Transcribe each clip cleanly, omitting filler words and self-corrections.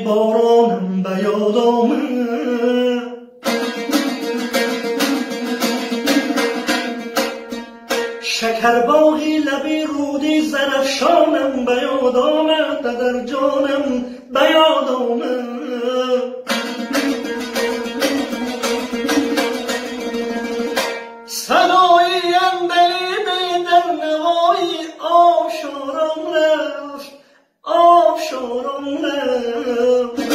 بارانم به یاد آمد، شکرباغی لبی رودی زرفشانم به یاد آمد، پدر جانم به یاد آمد. صدای اندلیبی در نوایی آبشارم رفت، آبشارم رفت.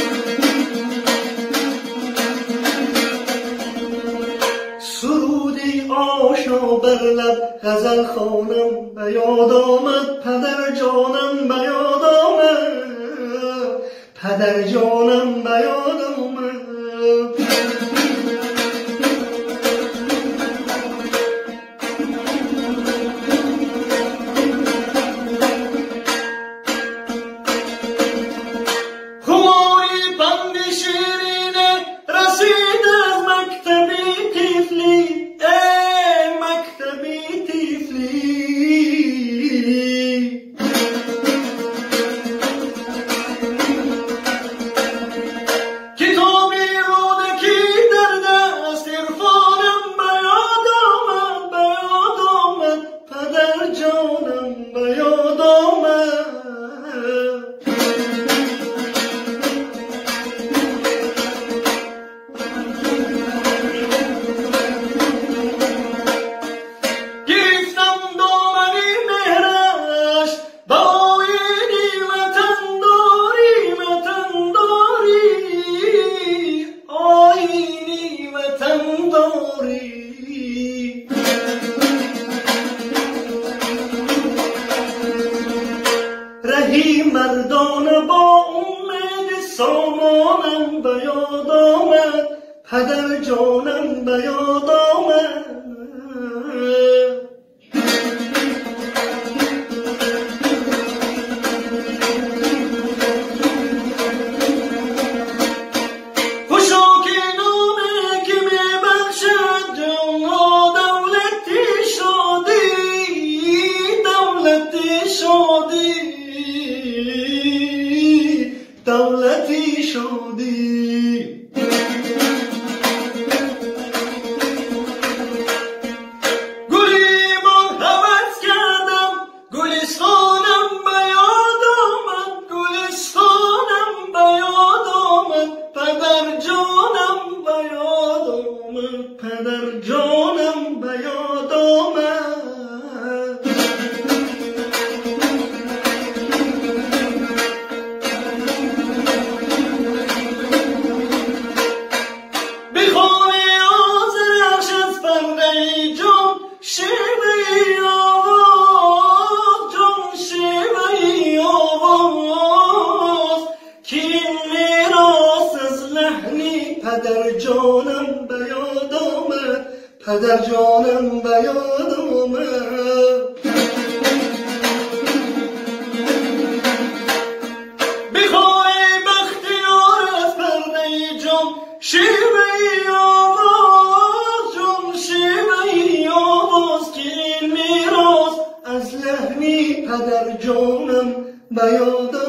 سرودی آشنا بر لب غزل خوانم به یاد آمد، پدر جانم به یاد آمد، پدر جانم به یاد آمد. رهی مردان با امید سامانم به یاد آمد، پدر جانم به یاد آمد. دولتی شدی گلی مرحمت کردم، گلستانم به یاد آمد، گلستانم به یاد آمد، پدر جانم به یاد آمد، پدر جانم به یاد آمد. پدر جانم به یاد آمد، پدر جانم به یاد آمد. بخوای بختیار از پرده جان، شیوهی آواز جان، شیوهی آواز که این میراث از لحنی پدر جانم به یاد